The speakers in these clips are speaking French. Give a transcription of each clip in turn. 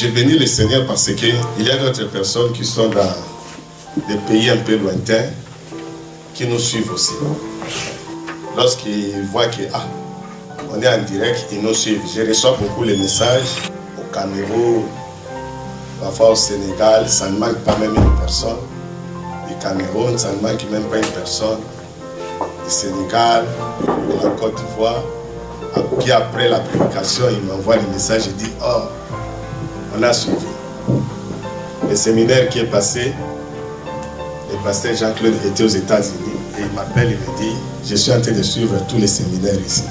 J'ai béni le Seigneur parce qu'il y a d'autres personnes qui sont dans des pays un peu lointains qui nous suivent aussi. Lorsqu'ils voient que on est en direct, ils nous suivent. Je reçois beaucoup les messages au Cameroun, parfois au Sénégal, ça ne manque pas même une personne. Du Cameroun, ça ne manque même pas une personne. Du Sénégal, de la Côte d'Ivoire. Puis après la prédication, ils m'envoient des messages et disent on a suivi. Le séminaire qui est passé, le pasteur Jean-Claude était aux États-Unis et il m'appelle et me dit je suis en train de suivre tous les séminaires ici.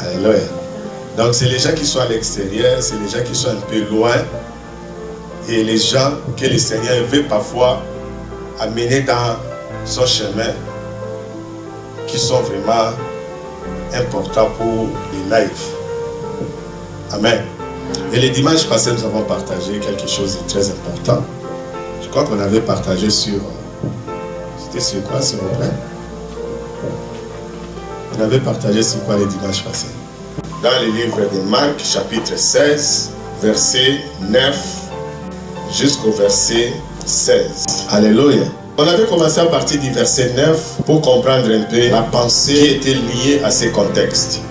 Alléluia. Donc c'est les gens qui sont à l'extérieur, c'est les gens qui sont un peu loin et les gens que le Seigneur veut parfois amener dans son chemin qui sont vraiment importants pour les lives. Amen. Et le dimanche passé, nous avons partagé quelque chose de très important. Je crois qu'on avait partagé sur... C'était sur quoi, s'il vous plaît? On avait partagé sur quoi le dimanche passé? Dans le livre de Marc, chapitre 16, verset 9 jusqu'au verset 16. Alléluia. On avait commencé à partir du verset 9 pour comprendre un peu la pensée qui était liée à ces contextes.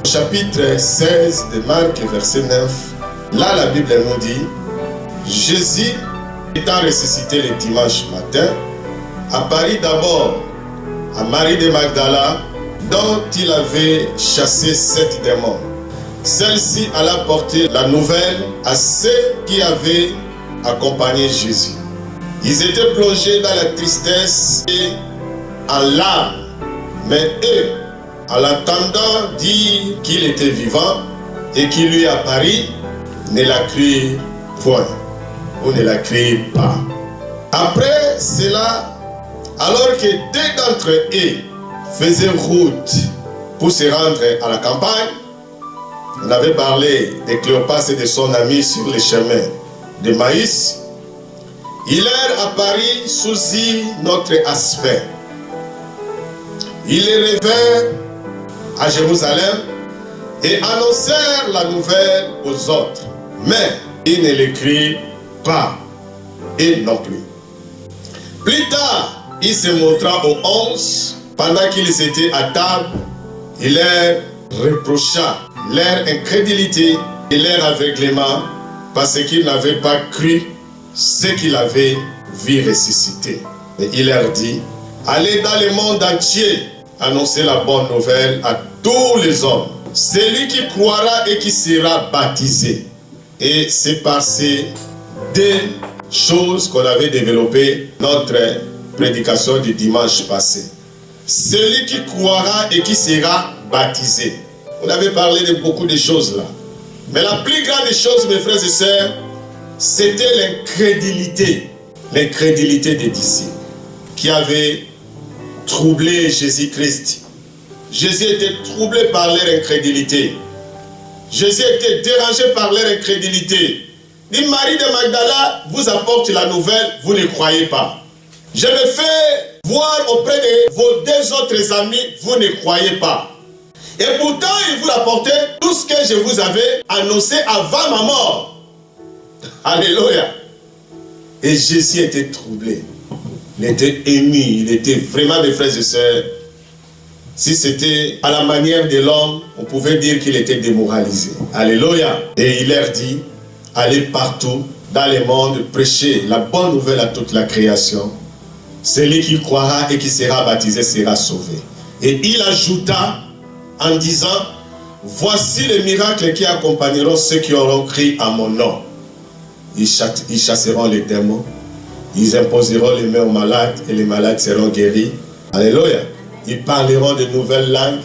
Chapitre 16 de Marc, verset 9. Là, la Bible nous dit Jésus, étant ressuscité le dimanche matin, apparut d'abord à Marie de Magdala, dont il avait chassé 7 démons. Celle-ci alla porter la nouvelle à ceux qui avaient accompagné Jésus. Ils étaient plongés dans la tristesse et en larmes, mais eux, en l'entendant dire qu'il était vivant et qu'il lui apparut, ne la crurent point, ou ne la crurent pas. Après cela, alors que deux d'entre eux faisaient route pour se rendre à la campagne, on avait parlé de Cléopas et de son ami sur le chemin de Maïs, il leur apparut sous notre aspect. Ils les révèrent à Jérusalem et annoncèrent la nouvelle aux autres. Mais ils ne l'écrirent pas, et non plus. Plus tard, il se montra aux 11, pendant qu'ils étaient à table, il leur reprocha leur incrédulité et leur aveuglement, parce qu'ils n'avaient pas cru ce qu'il avait vu ressusciter. Et il leur dit, allez dans le monde entier, annoncer la bonne nouvelle à tous les hommes. Celui qui croira et qui sera baptisé. Et c'est par ces deux choses qu'on avait développé notre prédication du dimanche passé. Celui qui croira et qui sera baptisé. On avait parlé de beaucoup de choses là. Mais la plus grande chose, mes frères et sœurs, c'était l'incrédulité. L'incrédulité des disciples qui avaient troublé Jésus-Christ. Jésus était troublé par leur incrédulité. Jésus était dérangé par leur incrédulité. Dit Marie de Magdala vous apporte la nouvelle, vous ne croyez pas. Je me fais voir auprès de vos deux autres amis, vous ne croyez pas. Et pourtant, il vous apportait tout ce que je vous avais annoncé avant ma mort. Alléluia. Et Jésus était troublé. Il était ému. Il était vraiment, mes frères et sœurs. Si c'était à la manière de l'homme, on pouvait dire qu'il était démoralisé. Alléluia. Et il leur dit, allez partout dans le monde, prêchez la bonne nouvelle à toute la création. Celui qui croira et qui sera baptisé sera sauvé. Et il ajouta en disant, voici les miracles qui accompagneront ceux qui auront cru à mon nom. Ils chasseront les démons, ils imposeront les mains aux malades et les malades seront guéris. Alléluia. Ils parleront de nouvelles langues,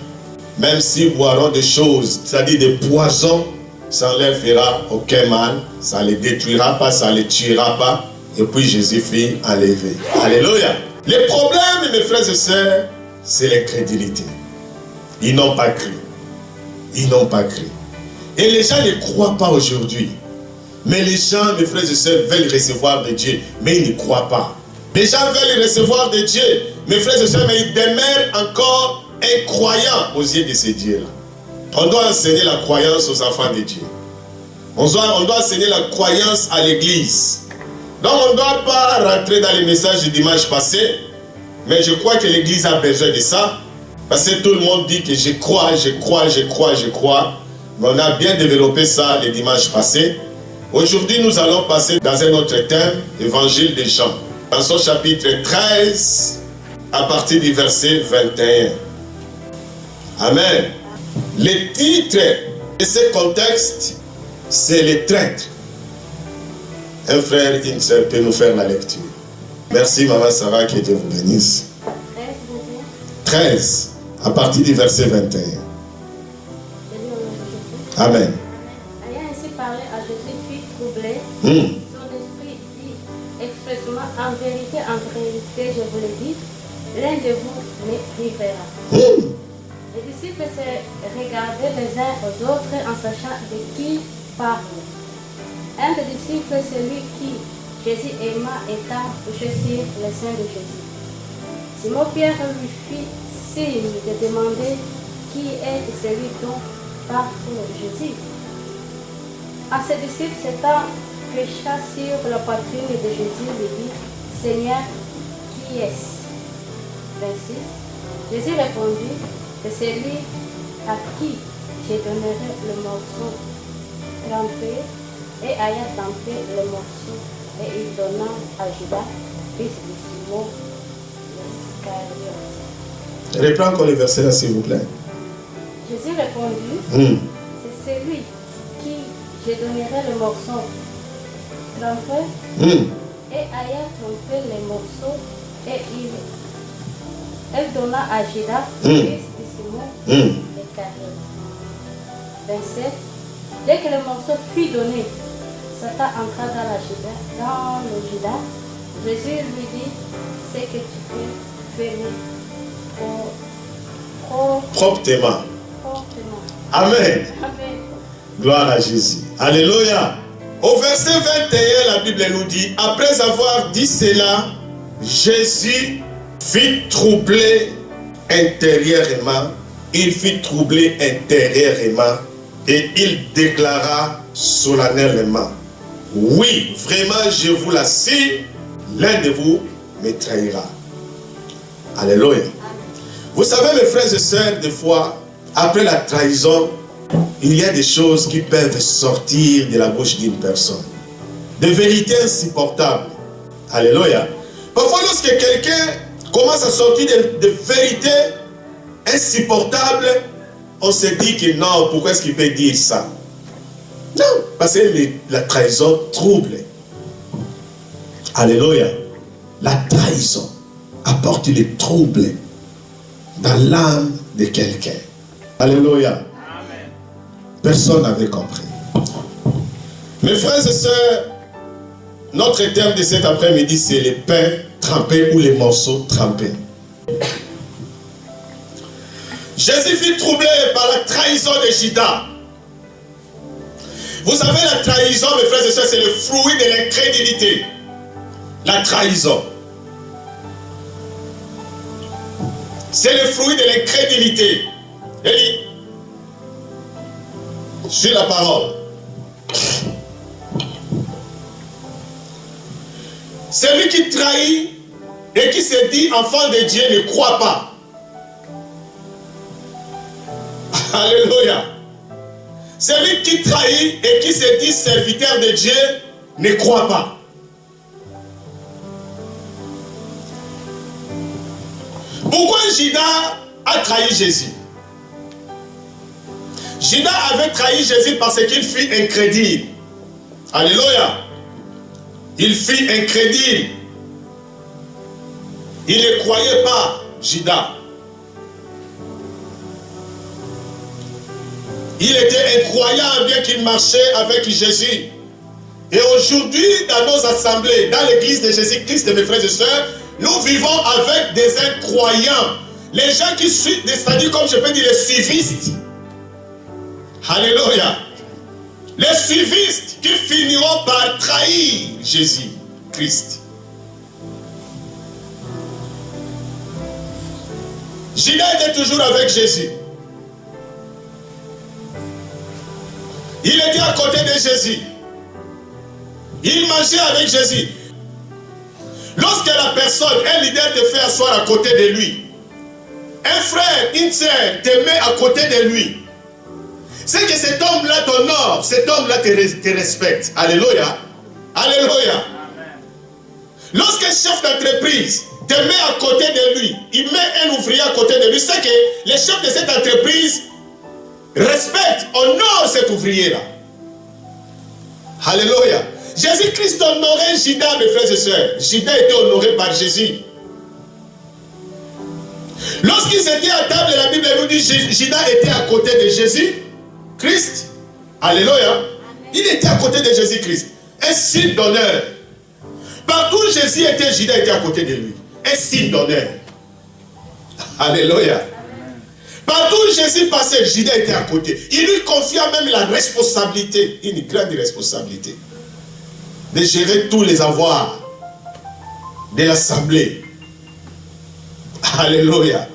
même s'ils boiront des choses, c'est-à-dire des poisons, ça ne leur fera aucun mal, ça ne les détruira pas, ça ne les tuera pas. Et puis Jésus fut enlevé. Alléluia. Le problème, mes frères et sœurs, c'est l'incrédulité. Ils n'ont pas cru. Ils n'ont pas cru. Et les gens ne croient pas aujourd'hui. Mais les gens, mes frères et sœurs, veulent recevoir de Dieu, mais ils ne croient pas. Les gens veulent recevoir de Dieu, mes frères et sœurs, mais ils demeurent encore incroyants aux yeux de ces dieux-là. On doit enseigner la croyance aux enfants de Dieu. On doit enseigner la croyance à l'église. Donc on ne doit pas rentrer dans les messages du dimanche passé. Mais je crois que l'église a besoin de ça. Parce que tout le monde dit que je crois, je crois, je crois, je crois. Mais on a bien développé ça le dimanche passé. Aujourd'hui, nous allons passer dans un autre thème, Évangile de Jean. Dans son chapitre 13, à partir du verset 21. Amen. Le titre de ce contexte, c'est les traîtres. Un frère, une sœur peut nous faire la lecture. Merci, Maman Sarah, que Dieu vous bénisse. 13, à partir du verset 21. Amen. Ayant ainsi parlé à Jésus, fut troublé. Son esprit dit expressément, en vérité, je vous le dis, l'un de vous me livrera. Les disciples se regardaient les uns aux autres en sachant de qui parle. Un des disciples, celui qui Jésus aima, étant couché sur le sein de Jésus. Simon Pierre lui fit signe de demander qui est celui dont parle Jésus. À ses disciples s'étant pécha sur la poitrine de Jésus, lui dit, Seigneur, qui est-ce? 26. Jésus répondit, c'est celui à qui je donnerai le morceau trempé, et ayant trempé le morceau, et il donna à Judas, fils de Simon, l'Iscariote. Reprends encore le verset là, s'il vous plaît. Jésus répondit, c'est celui qui je donnerai le morceau trempé, et ayant trempé le morceau, et elle donna à Judas, fils de Simon, l'Iscariote. 27. Dès que le morceau fut donné, Satan entra dans le Judas. Jésus lui dit, ce que tu peux faire proprement. Amen. Amen. Gloire à Jésus. Alléluia. Au verset 21, la Bible nous dit, après avoir dit cela, Jésus fut troublé intérieurement. Il fut troublé intérieurement et il déclara solennellement, oui, vraiment, je vous l'assure, l'un de vous me trahira. Alléluia. Vous savez, mes frères et sœurs, des fois, après la trahison, il y a des choses qui peuvent sortir de la bouche d'une personne. Des vérités insupportables. Alléluia. Parfois, lorsque quelqu'un commence à sortir de vérités insupportables, on se dit que non, pourquoi est-ce qu'il peut dire ça? Non, parce que la trahison trouble. Alléluia. La trahison apporte le trouble dans l'âme de quelqu'un. Alléluia. Amen. Personne n'avait compris. Mes frères et sœurs, notre thème de cet après-midi, c'est le pain trempé ou les morceaux trempés. Jésus fut troublé par la trahison de Judas. Vous savez, la trahison, mes frères et sœurs, c'est le fruit de l'incrédulité. La trahison. C'est le fruit de l'incrédulité. Élie, sur la parole. Celui qui trahit et qui se dit enfant de Dieu ne croit pas. Alléluia. Celui qui trahit et qui se dit serviteur de Dieu ne croit pas. Pourquoi Judas a trahi Jésus? Judas avait trahi Jésus parce qu'il fut incrédule. Alléluia. Il fut incrédule. Il ne croyait pas, Judas. Il était incroyable bien qu'il marchait avec Jésus. Et aujourd'hui, dans nos assemblées, dans l'église de Jésus-Christ, mes frères et sœurs, nous vivons avec des incroyants. Les gens qui suivent, c'est-à-dire comme je peux dire les suivistes. Alléluia. Les suivistes qui finiront par trahir Jésus-Christ. Judas était toujours avec Jésus. Il était à côté de Jésus. Il mangeait avec Jésus. Lorsque la personne, un leader te fait asseoir à côté de lui, un frère, une sœur te met à côté de lui, c'est que cet homme-là t'honore, cet homme-là te respecte. Alléluia. Alléluia. Lorsqu'un chef d'entreprise te met à côté de lui, il met un ouvrier à côté de lui, c'est que le chef de cette entreprise respecte, honore cet ouvrier-là. Alléluia. Jésus-Christ honorait Judas, mes frères et sœurs. Judas était honoré par Jésus. Lorsqu'ils étaient à table, la Bible nous dit que Judas était à côté de Jésus-Christ. Alléluia. Il était à côté de Jésus-Christ. Un signe d'honneur. Partout où Jésus était, Judas était à côté de lui. Un signe d'honneur. Alléluia. Partout où Jésus passait, Judas était à côté. Il lui confia même la responsabilité, une grande responsabilité, de gérer tous les avoirs de l'assemblée. Alléluia.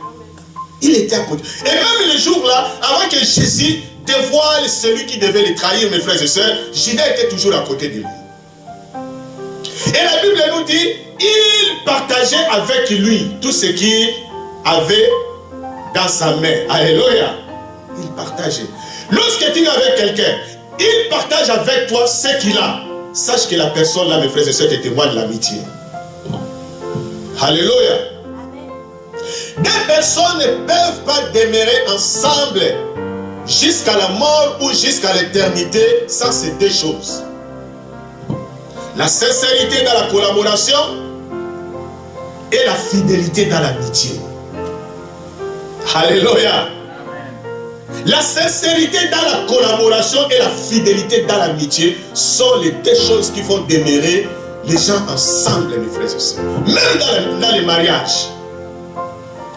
Il était à côté. Et même le jour-là, avant que Jésus dévoile celui qui devait le trahir, mes frères et sœurs, Judas était toujours à côté de lui. Et la Bible nous dit, il partageait avec lui tout ce qu'il avait dans sa main. Alléluia. Il partageait. Lorsque tu es avec quelqu'un, il partage avec toi ce qu'il a. Sache que la personne là, mes frères et sœurs, te témoigne de l'amitié. Alléluia. Deux personnes ne peuvent pas demeurer ensemble jusqu'à la mort ou jusqu'à l'éternité sans ces deux choses. La sincérité dans la collaboration et la fidélité dans l'amitié. Alléluia. La sincérité dans la collaboration et la fidélité dans l'amitié sont les deux choses qui font demeurer les gens ensemble, mes frères et sœurs. Même dans les mariages.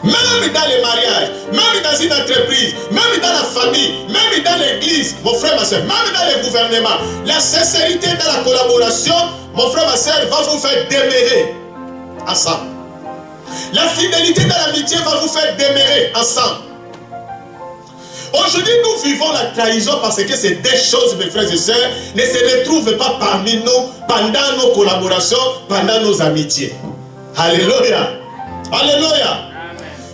Même dans les mariages, même dans une entreprise, même dans la famille, même dans l'église, mon frère, ma soeur, même dans le gouvernement, la sincérité dans la collaboration, mon frère, ma soeur, va vous faire demeurer ensemble. La fidélité dans l'amitié va vous faire demeurer ensemble. Aujourd'hui, nous vivons la trahison parce que ces deux choses, mes frères et sœurs, ne se retrouvent pas parmi nous pendant nos collaborations, pendant nos amitiés. Alléluia. Alléluia.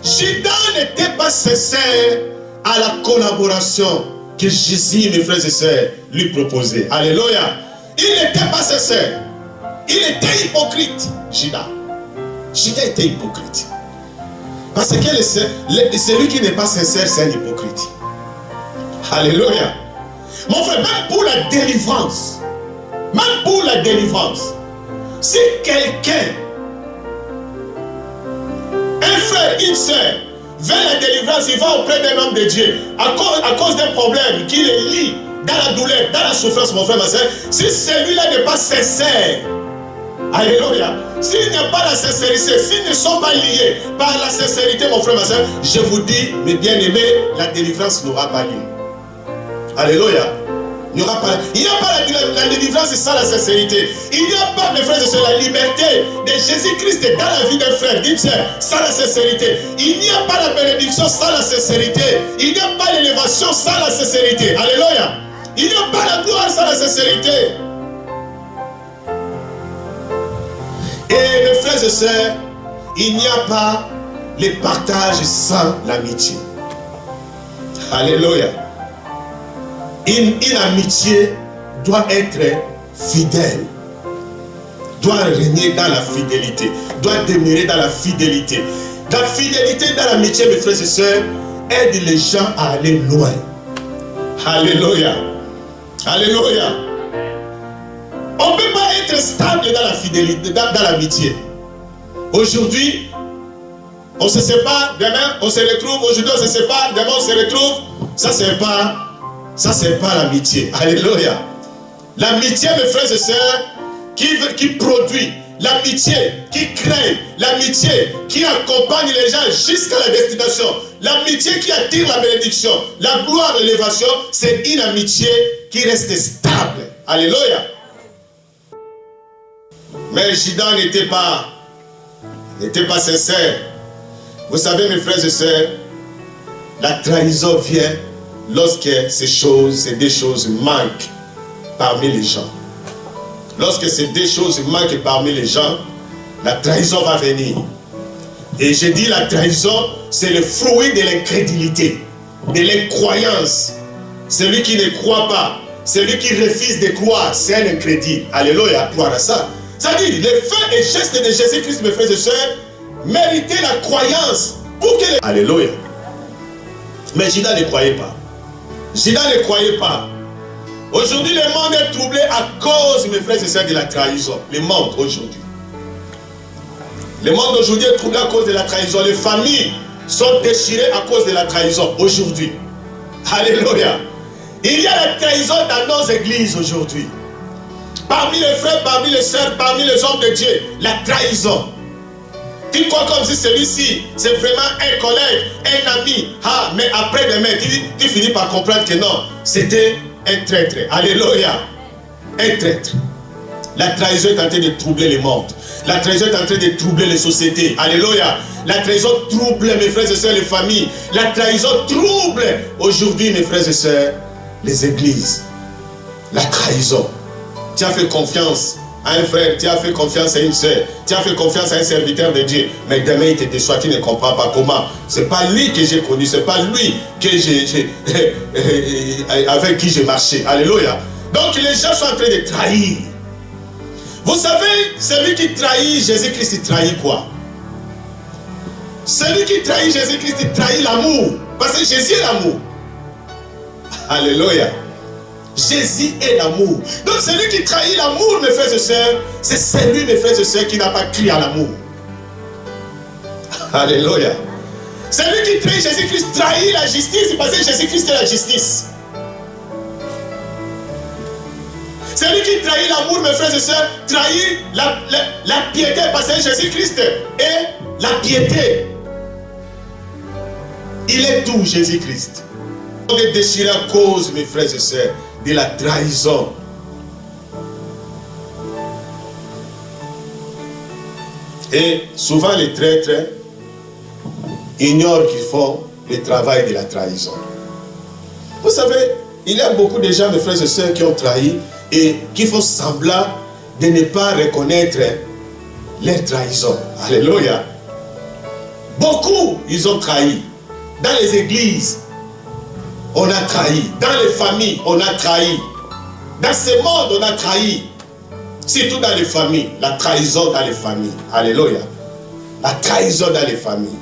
Judas n'était pas sincère à la collaboration que Jésus, mes frères et sœurs, lui proposait. Alléluia. Il n'était pas sincère. Il était hypocrite, Judas. Judas était hypocrite. Parce que celui qui n'est pas sincère, c'est un hypocrite. Alléluia. Mon frère, même pour la délivrance, si quelqu'un, un frère, une soeur, veut la délivrance, il va auprès d'un homme de Dieu, à cause d'un problème qui le lie dans la douleur, dans la souffrance, mon frère, ma soeur, si celui-là n'est pas sincère, alléluia, s'il n'y a pas la sincérité, s'ils ne sont pas liés par la sincérité, mon frère, ma soeur, je vous dis, mes bien-aimés, la délivrance n'aura pas lieu. Alléluia. Il n'y a pas la délivrance sans la sincérité. Il n'y a pas, mes frères et sœurs, la liberté de Jésus-Christ dans la vie d'un frère, d'une sœur, sans la sincérité. Il n'y a pas la bénédiction sans la sincérité. Il n'y a pas l'élévation sans la sincérité. Alléluia. Il n'y a pas la gloire sans la sincérité. Et mes frères et sœurs, il n'y a pas le partage sans l'amitié. Alléluia. Une amitié doit être fidèle, doit régner dans la fidélité, doit demeurer dans la fidélité. La fidélité dans l'amitié, mes frères et sœurs, aide les gens à aller loin. Alléluia. Alléluia. On ne peut pas être stable dans la fidélité, dans l'amitié. Aujourd'hui, on se sépare, demain on se retrouve, aujourd'hui on se sépare, demain on se retrouve. Ça c'est pas l'amitié. Alléluia. L'amitié, mes frères et sœurs, qui produit, l'amitié qui crée, l'amitié qui accompagne les gens jusqu'à la destination, l'amitié qui attire la bénédiction, la gloire, l'élévation, c'est une amitié qui reste stable. Alléluia. Mais Judas n'était pas sincère. Vous savez, mes frères et sœurs, la trahison vient lorsque ces deux choses manquent parmi les gens. Lorsque ces deux choses manquent parmi les gens, la trahison va venir. Et je dis la trahison, c'est le fruit de l'incrédulité, de l'incroyance. Celui qui ne croit pas, celui qui refuse de croire, c'est un incrédule. Alléluia, croire à ça. Ça dit, les faits et gestes de Jésus-Christ, mes frères et sœurs, méritaient la croyance pour que les... Alléluia. Mais Judas ne croyait pas. Judas ne croyait pas. Aujourd'hui, le monde est troublé à cause, mes frères et sœurs, de la trahison. Le monde aujourd'hui. Le monde aujourd'hui est troublé à cause de la trahison. Les familles sont déchirées à cause de la trahison aujourd'hui. Alléluia. Il y a la trahison dans nos églises aujourd'hui. Parmi les frères, parmi les sœurs, parmi les hommes de Dieu, la trahison. Tu crois comme si celui-ci, c'est vraiment un collègue, un ami. Ah, mais après-demain, tu finis par comprendre que non, c'était un traître. Alléluia. Un traître. La trahison est en train de troubler le monde. La trahison est en train de troubler les sociétés. Alléluia. La trahison trouble, mes frères et sœurs, les familles. La trahison trouble aujourd'hui, mes frères et sœurs, les églises. La trahison. Tu as fait confiance à un frère, tu as fait confiance à une sœur, tu as fait confiance à un serviteur de Dieu, mais demain il te déçoit, tu ne comprends pas comment. C'est pas lui que j'ai connu, c'est pas lui que avec qui j'ai marché. Alléluia. Donc les gens sont en train de trahir. Vous savez, celui qui trahit Jésus-Christ, il trahit quoi? Celui qui trahit Jésus-Christ, il trahit l'amour. Parce que Jésus est l'amour. Alléluia. Jésus est l'amour. Donc celui qui trahit l'amour, mes frères et sœurs, c'est celui, mes frères et sœurs, qui n'a pas crié à l'amour. Alléluia. Celui qui trahit Jésus-Christ trahit la justice parce que Jésus-Christ est la justice. Celui qui trahit l'amour, mes frères et sœurs, trahit la piété parce que Jésus-Christ est la piété. Il est tout, Jésus-Christ. On est déchiré à cause, mes frères et sœurs, de la trahison. Et souvent les traîtres ignorent qu'ils font le travail de la trahison. Vous savez, il y a beaucoup de gens, mes frères et sœurs, qui ont trahi et qui font semblant de ne pas reconnaître leur trahison. Alléluia. Beaucoup, ils ont trahi. Dans les églises, on a trahi. Dans les familles, on a trahi. Dans ce monde, on a trahi. Surtout dans les familles. La trahison dans les familles. Alléluia. La trahison dans les familles.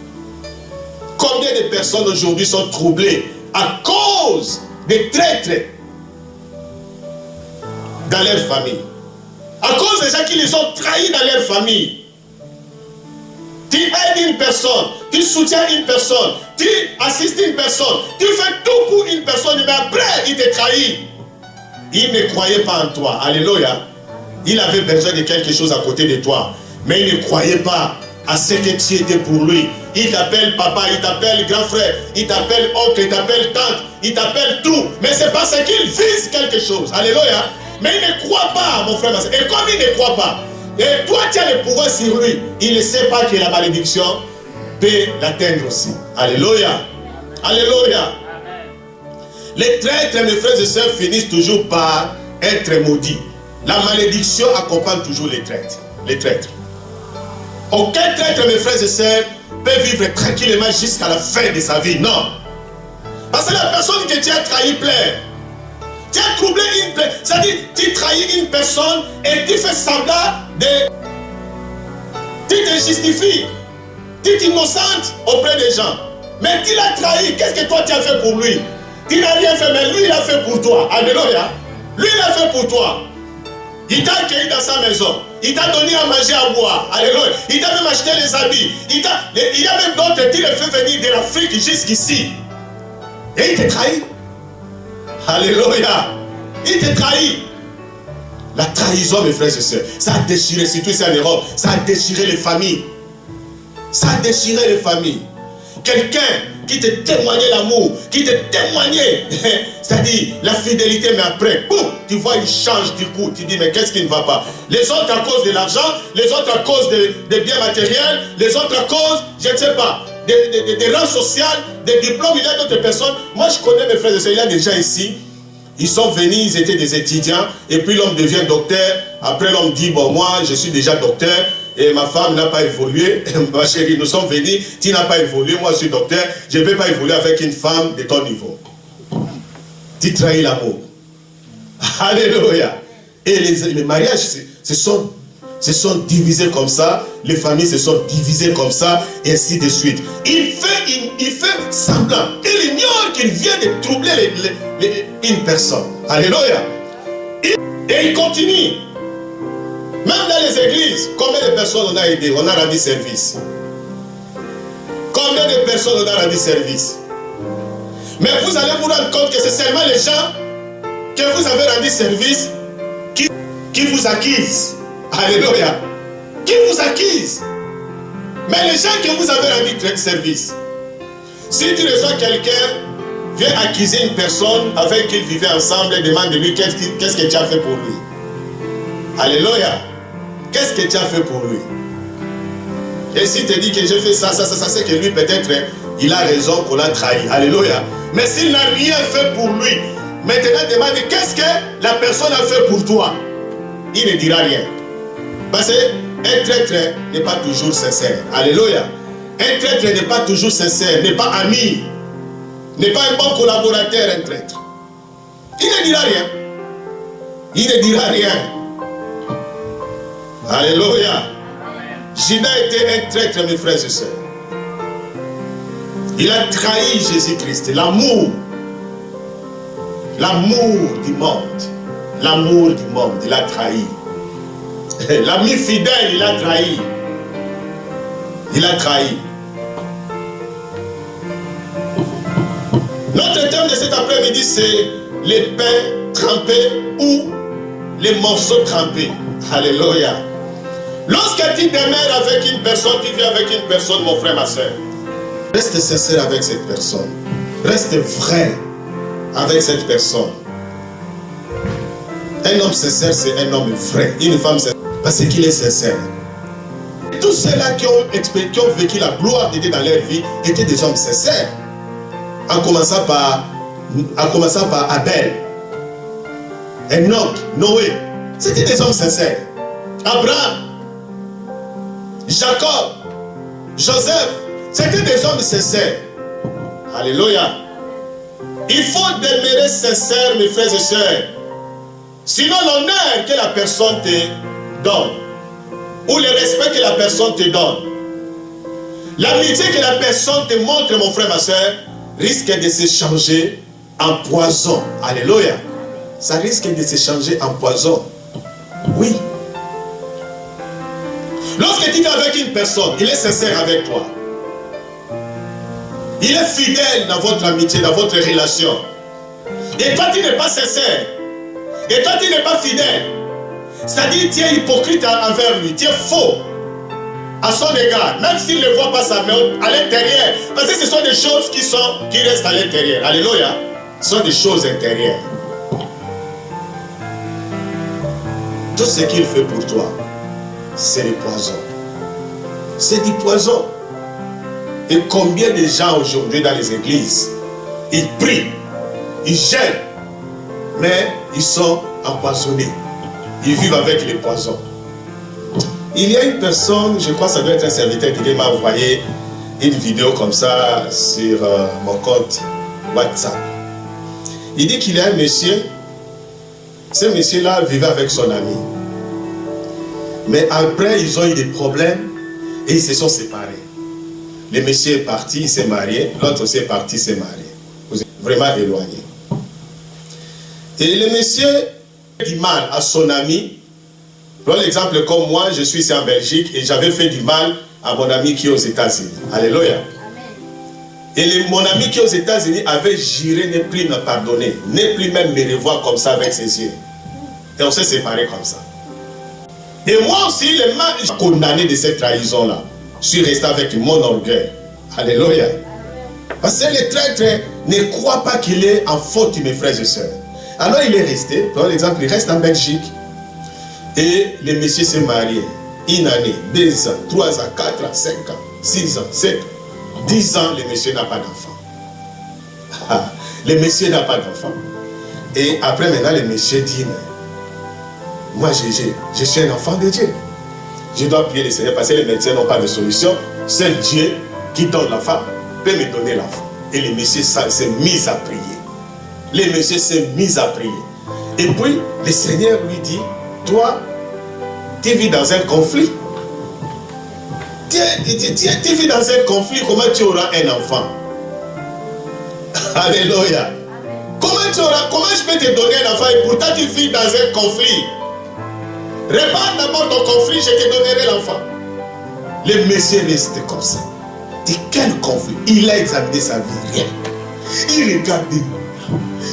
Combien de personnes aujourd'hui sont troublées à cause des traîtres dans leur famille? À cause des gens qui les ont trahis dans leur famille. Tu aides une personne, tu soutiens une personne, tu assistes une personne, tu fais tout pour une personne, mais après il te trahit. Il ne croyait pas en toi. Alléluia. Il avait besoin de quelque chose à côté de toi, mais il ne croyait pas à ce que tu étais pour lui. Il t'appelle papa, il t'appelle grand frère, il t'appelle oncle, il t'appelle tante, il t'appelle tout, mais c'est parce qu'il vise quelque chose. Alléluia. Mais il ne croit pas, mon frère. Et comme il ne croit pas, et toi tu as le pouvoir sur lui, il ne sait pas que la malédiction peut l'atteindre aussi. Alléluia. Alléluia. Les traîtres, mes frères et sœurs, finissent toujours par être maudits. La malédiction accompagne toujours les traîtres. Les traîtres. Aucun traître, mes frères et sœurs, peut vivre tranquillement jusqu'à la fin de sa vie. Non. Parce que la personne que tu as trahi plaît. Tu as troublé une personne. C'est-à-dire, tu trahis une personne et tu fais semblant de... Tu te justifies. Tu t'innocentes auprès des gens. Mais tu l'as trahi. Qu'est-ce que toi tu as fait pour lui? Tu n'as rien fait, mais lui il a fait pour toi. Alléluia. Lui il a fait pour toi. Il t'a accueilli dans sa maison. Il t'a donné à manger, à boire. Alléluia. Il t'a même acheté les habits. Il y a même d'autres qui les fait venir de l'Afrique jusqu'ici. Et il te trahit. Alléluia. Il te trahit. La trahison, mes frères et sœurs, ça a déchiré, surtout ici en Europe, ça a déchiré les familles. Ça a déchiré les familles. Quelqu'un qui te témoignait l'amour, qui te témoignait, c'est-à-dire la fidélité, mais après, boum, tu vois, il change du coup. Tu dis, mais qu'est-ce qui ne va pas? Les autres à cause de l'argent, les autres à cause des biens matériels, les autres à cause, je ne sais pas. des rangs sociaux, des diplômes, il y a d'autres personnes. Moi, je connais mes frères et sœurs, il y a des gens ici. Ils sont venus, ils étaient des étudiants, et puis l'homme devient docteur. Après, l'homme dit, bon, moi, je suis déjà docteur, et ma femme n'a pas évolué. Ma chérie, nous sommes venus, tu n'as pas évolué, moi, je suis docteur, je ne vais pas évoluer avec une femme de ton niveau. Tu trahis l'amour. Alléluia. Et les mariages se sont divisés comme ça, les familles se sont divisées comme ça, et ainsi de suite. Il fait semblant, il ignore qu'il vient de troubler une personne. Alléluia. Et il continue. Même dans les églises, combien de personnes on a aidé, on a rendu service? Combien de personnes on a rendu service? Mais vous allez vous rendre compte que c'est seulement les gens que vous avez rendu service qui vous acquisent. Alléluia. Qui vous acquisent. Mais les gens que vous avez rendu service, si tu reçois quelqu'un, viens acquiser une personne avec qui il vivait ensemble et demande de lui qu'est-ce que tu as fait pour lui. Alléluia. Qu'est-ce que tu as fait pour lui? Et s'il te dit que j'ai fait ça, c'est que lui peut-être il a raison qu'on l'a trahi. Alléluia. Mais s'il n'a rien fait pour lui, maintenant demande qu'est-ce que la personne a fait pour toi. Il ne dira rien. Parce qu'un traître n'est pas toujours sincère. Alléluia. Un traître n'est pas toujours sincère, n'est pas ami, n'est pas un bon collaborateur, un traître. Il ne dira rien. Il ne dira rien. Alléluia. Judas était un traître, mes frères et sœurs. Il a trahi Jésus-Christ. L'amour. L'amour du monde. L'amour du monde, il a trahi. L'ami fidèle, il a trahi. Il a trahi. Notre thème de cet après-midi, c'est les pains trempés ou les morceaux trempés. Alléluia. Lorsque tu demeures avec une personne, tu vis avec une personne, mon frère, ma soeur, reste sincère avec cette personne. Reste vrai avec cette personne. Un homme sincère, c'est un homme vrai. Une femme sincère, parce qu'il est sincère. Tous ceux-là qui ont vécu la gloire de Dieu dans leur vie étaient des hommes sincères. En commençant par Abel, Enoch, Noé. C'était des hommes sincères. Abraham, Jacob, Joseph, c'était des hommes sincères. Alléluia. Il faut demeurer sincère, mes frères et sœurs. Sinon, l'honneur que la personne te donne, ou le respect que la personne te donne, l'amitié que la personne te montre, mon frère, ma soeur, risque de se changer en poison. Alléluia. Ça risque de se changer en poison. Oui. Lorsque tu es avec une personne, il est sincère avec toi. Il est fidèle dans votre amitié, dans votre relation. Et toi, tu n'es pas sincère. Et toi, tu n'es pas fidèle. C'est-à-dire, tu es hypocrite envers lui. Tu es faux à son égard. Même s'il ne voit pas ça, mais à l'intérieur. Parce que ce sont des choses qui restent à l'intérieur. Alléluia. Ce sont des choses intérieures. Tout ce qu'il fait pour toi, c'est du poison. C'est du poison. Et combien de gens aujourd'hui dans les églises, ils prient, ils gênent, mais ils sont empoisonnés. Ils vivent avec les poisons. Il y a une personne, je crois que ça doit être un serviteur qui m'a envoyé une vidéo comme ça sur mon compte WhatsApp. Il dit qu'il y a un monsieur, ce monsieur-là vivait avec son ami. Mais après, ils ont eu des problèmes et ils se sont séparés. Le monsieur est parti, il s'est marié, l'autre aussi est parti, il s'est marié. Vous êtes vraiment éloignés. Et le monsieur dit mal à son ami. Prenons l'exemple comme moi, je suis ici en Belgique et j'avais fait du mal à mon ami qui est aux États-Unis. Alléluia. Et mon ami qui est aux États-Unis avait juré ne plus me pardonner, ne plus même me revoir comme ça avec ses yeux. Et on s'est séparés comme ça. Et moi aussi, le mal, je suis condamné de cette trahison-là. Je suis resté avec mon orgueil. Alléluia. Parce que le traître ne croit pas qu'il est en faute, mes frères et sœurs. Alors il est resté, par exemple, il reste en Belgique. Et le monsieur s'est marié. 1 année, 2 ans, 3 ans, 4 ans, 5 ans, 6 ans, 7 ans. 10 ans, le monsieur n'a pas d'enfant. Le monsieur n'a pas d'enfant. Et après, maintenant, le monsieur dit, moi, je suis un enfant de Dieu. Je dois prier le Seigneur parce que les médecins n'ont pas de solution. Seul Dieu qui donne l'enfant peut me donner l'enfant. Et le monsieur s'est mis à prier. Le monsieur s'est mis à prier. Et puis, le Seigneur lui dit, toi, tu vis dans un conflit. Tu vis dans un conflit, comment tu auras un enfant? Alléluia. Comment je peux te donner un enfant et pourtant tu vis dans un conflit? Répare d'abord ton conflit, je te donnerai l'enfant. Le monsieur reste comme ça. Dit quel conflit? Il a examiné sa vie, rien. Il regarde,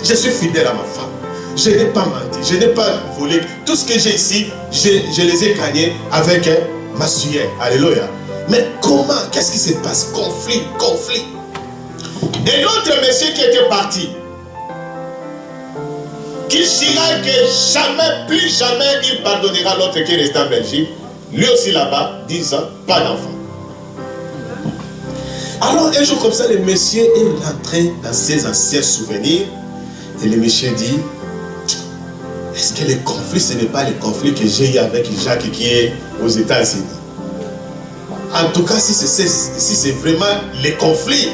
je suis fidèle à ma femme. Je n'ai pas menti, je n'ai pas volé. Tout ce que j'ai ici, je les ai gagnés avec ma sueur. Alléluia. Mais comment? Qu'est-ce qui se passe? Conflit. Et l'autre monsieur qui était parti, qui jura que plus jamais, il pardonnera l'autre qui est resté en Belgique. Lui aussi là-bas, 10 ans, pas d'enfant. Alors un jour comme ça, le monsieur est rentré dans ses anciens souvenirs. Et le monsieur dit, est-ce que le conflit, ce n'est pas le conflit que j'ai eu avec Jacques qui est aux États-Unis? En tout cas, si c'est vraiment les conflits,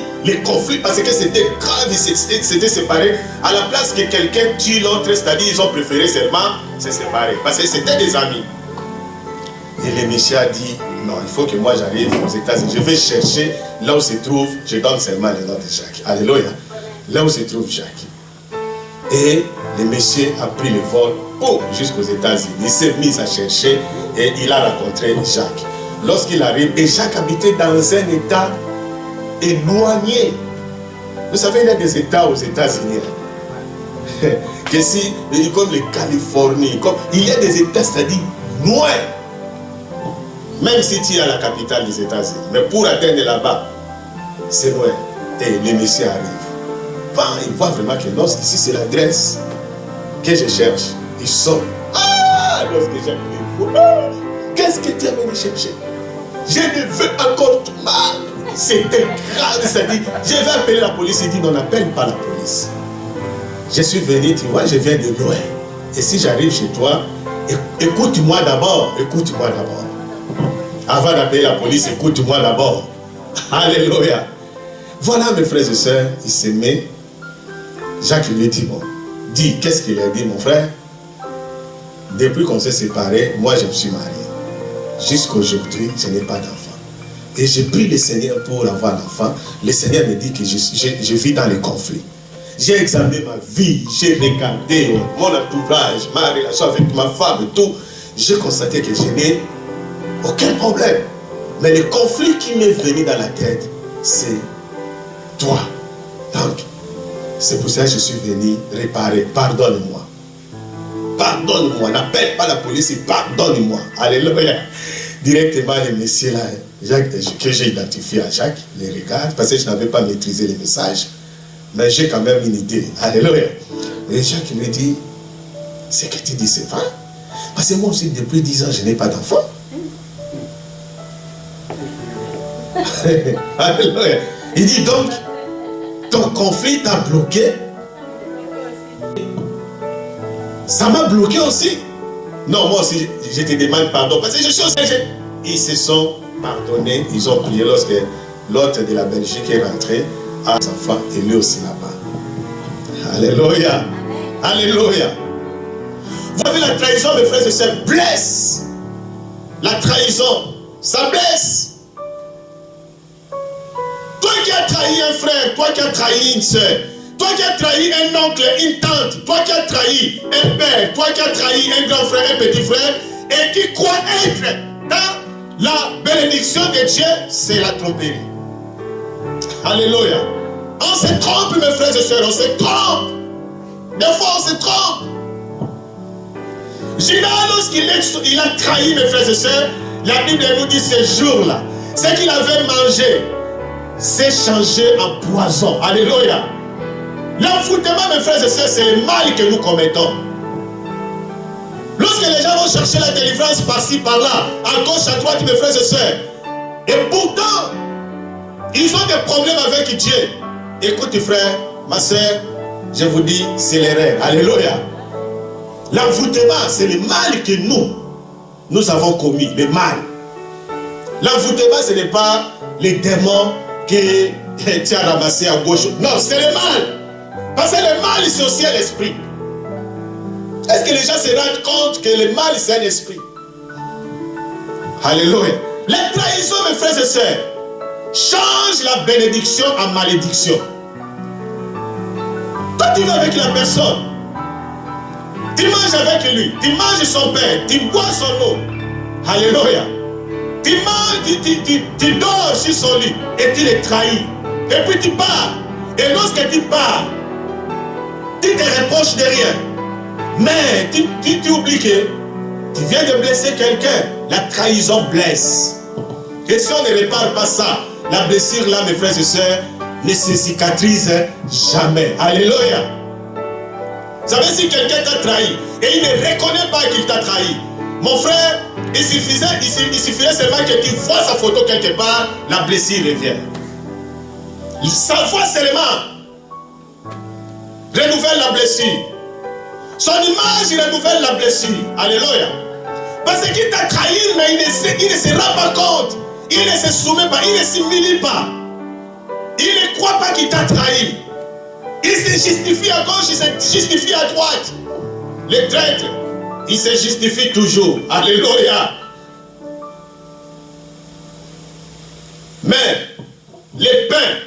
parce que c'était grave, ils s'étaient séparés, à la place que quelqu'un tue l'autre, c'est-à-dire ils ont préféré seulement se séparer, parce que c'était des amis. Et le monsieur a dit, non, il faut que moi j'arrive aux États-Unis, je vais chercher là où se trouve, je donne seulement le nom de Jacques. Alléluia. Là où se trouve Jacques. Et le monsieur a pris le vol jusqu'aux États-Unis. Il s'est mis à chercher et il a rencontré Jacques. Lorsqu'il arrive, et Jacques habitait dans un état éloigné. Vous savez, il y a des états aux États-Unis. Que si, comme les Californie, il y a des états, c'est-à-dire loin. Même si tu es à la capitale des États-Unis. Mais pour atteindre là-bas, c'est loin. Et le monsieur arrive. Il voit vraiment que lorsque ici c'est l'adresse que je cherche, il sort. Ah, lorsque Jacques dit, qu'est-ce que tu as venu chercher? Je ne veux encore tout mal. C'était grave. C'est-à-dire, je vais appeler la police. Il dit, non, n'appelle pas la police. Je suis venu, tu vois, je viens de loin. Et si j'arrive chez toi, écoute-moi d'abord. Écoute-moi d'abord. Avant d'appeler la police, écoute-moi d'abord. Alléluia. Voilà, mes frères et sœurs, il s'est mis. Jacques lui dit, bon, dis, qu'est-ce qu'il a dit, mon frère? Depuis qu'on s'est séparés, moi je me suis marié. Jusqu'aujourd'hui, je n'ai pas d'enfant. Et j'ai pris le Seigneur pour avoir l'enfant. Le Seigneur me dit que je vis dans les conflits. J'ai examiné ma vie, j'ai regardé mon entourage, ma relation avec ma femme et tout. J'ai constaté que je n'ai aucun problème. Mais le conflit qui m'est venu dans la tête, c'est toi. Donc, c'est pour ça que je suis venu réparer. Pardonne-moi. Pardonne-moi. N'appelle pas la police et pardonne-moi. Alléluia. Directement, les messieurs là, Jacques, que j'ai identifié à Jacques, les regarde, parce que je n'avais pas maîtrisé les messages. Mais j'ai quand même une idée. Alléluia. Et Jacques me dit, ce que tu dis, c'est vrai. Parce que moi aussi, depuis 10 ans, je n'ai pas d'enfant. Alléluia. Il dit donc, ton conflit t'a bloqué. Ça m'a bloqué aussi. Non, moi aussi, je te demande pardon. Parce que je suis aussi... Ils se sont pardonnés. Ils ont prié lorsque l'autre de la Belgique est rentré à sa femme et lui aussi là-bas. Alléluia. Alléluia. Vous avez la trahison, mes frères et sœurs, blesse. La trahison, ça blesse. Toi qui as trahi un frère, toi qui as trahi une soeur, toi qui as trahi un oncle, une tante, toi qui as trahi un père, toi qui as trahi un grand frère, un petit frère, et qui croit être dans la bénédiction de Dieu, c'est la tromperie. Alléluia. On se trompe, mes frères et sœurs, on se trompe. Des fois, on se trompe. Judas, lorsqu'il a trahi, mes frères et sœurs, la Bible nous dit ce jour-là, ce qu'il avait mangé, c'est changé en poison. Alléluia. L'envoûtement, mes frères et sœurs, c'est le mal que nous commettons. Lorsque les gens vont chercher la délivrance par-ci, par-là, à gauche, à droite, mes frères et sœurs, et pourtant, Ils ont des problèmes avec Dieu. Écoute frère, ma soeur, je vous dis, c'est l'erreur. Alléluia. L'envoûtement, c'est le mal que nous avons commis, le mal. L'envoûtement, ce n'est pas les démons que tu as ramassés à gauche. Non, c'est le mal. Parce que le mal, c'est aussi un esprit. Est-ce que les gens se rendent compte que le mal, c'est un esprit? Alléluia. Les trahisons, mes frères et sœurs, changent la bénédiction en malédiction. Toi, tu vas avec la personne. Tu manges avec lui. Tu manges son pain. Tu bois son eau. Alléluia. Tu manges, tu dors sur son lit. Et tu les trahis. Et puis tu pars. Et lorsque tu pars, tu te reproches de rien. Mais tu oublies que tu viens de blesser quelqu'un. La trahison blesse. Et si on ne répare pas ça, la blessure là, mes frères et sœurs, ne se cicatrise jamais. Alléluia. Vous savez, si quelqu'un t'a trahi et il ne reconnaît pas qu'il t'a trahi, mon frère, il suffirait seulement que tu vois sa photo quelque part, la blessure revient. Sa voix seulement renouvelle la blessure. Son image renouvelle la blessure. Alléluia. Parce qu'il t'a trahi, mais il ne se rend pas compte. Il ne se soumet pas, il ne s'humilie pas. Il ne croit pas qu'il t'a trahi. Il se justifie à gauche, il se justifie à droite. Les traîtres, ils se justifient toujours. Alléluia. Mais le pain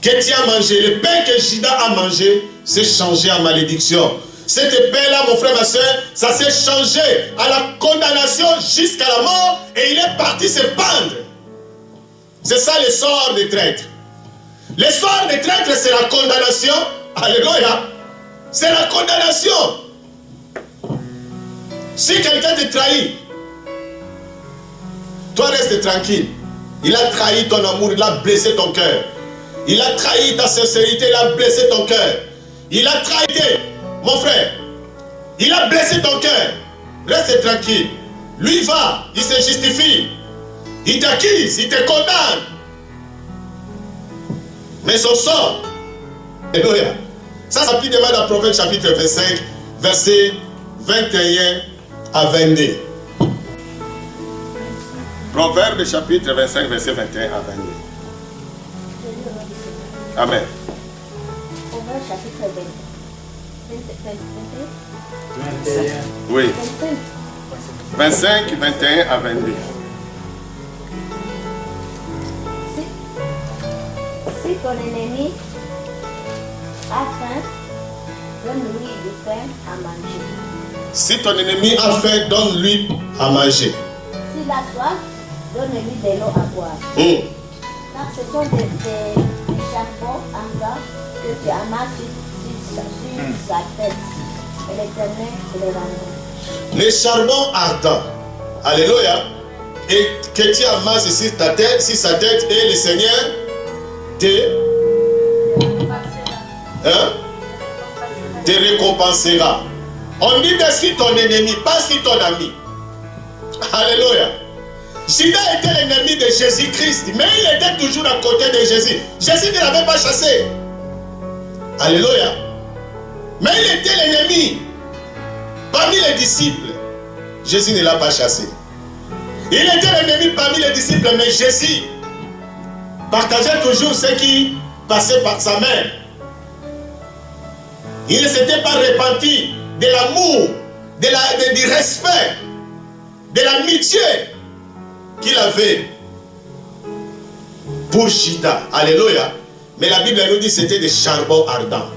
que tu as mangé, le pain que Judas a mangé, s'est changé en malédiction. Cette paix-là, mon frère, ma soeur, ça s'est changé à la condamnation jusqu'à la mort et il est parti se pendre. C'est ça le sort des traîtres. Le sort des traîtres, c'est la condamnation. Alléluia. C'est la condamnation. Si quelqu'un te trahit, toi reste tranquille. Il a trahi ton amour, il a blessé ton cœur. Il a trahi ta sincérité, il a blessé ton cœur. Il a trahi, mon frère. Il a blessé ton cœur. Reste tranquille. Lui va, il se justifie. Il t'accuse, il te condamne. Mais son sort, alléluia. Ça rapidement dans Proverbe chapitre 25, verset 21 à 22. Proverbe chapitre 25, verset 21 à 22. Amen. Proverbe chapitre 21. Oui. 25, 21 à 22. Si ton ennemi a faim, donne-lui du pain à manger. Si ton ennemi a faim, donne-lui à manger. S'il a soif, donne-lui de l'eau à boire. Car ce sont des charbons ardents que tu amasses sur sa tête. Et l'Éternel les rendra. Les charbons ardents. Alléluia. Et que tu amasses sur ta tête, sur sa tête, et le Seigneur te récompensera. On dit de si ton ennemi, pas si ton ami. Alléluia. Judas était l'ennemi de Jésus-Christ, mais il était toujours à côté de Jésus. Jésus ne l'avait pas chassé. Alléluia. Mais il était l'ennemi. Parmi les disciples, Jésus ne l'a pas chassé. Il était l'ennemi parmi les disciples, mais Jésus partageait toujours ce qui passait par sa main. Il ne s'était pas repenti de l'amour, du respect, de l'amitié qu'il avait pour Judas. Alléluia. Mais la Bible nous dit que c'était des charbons ardents.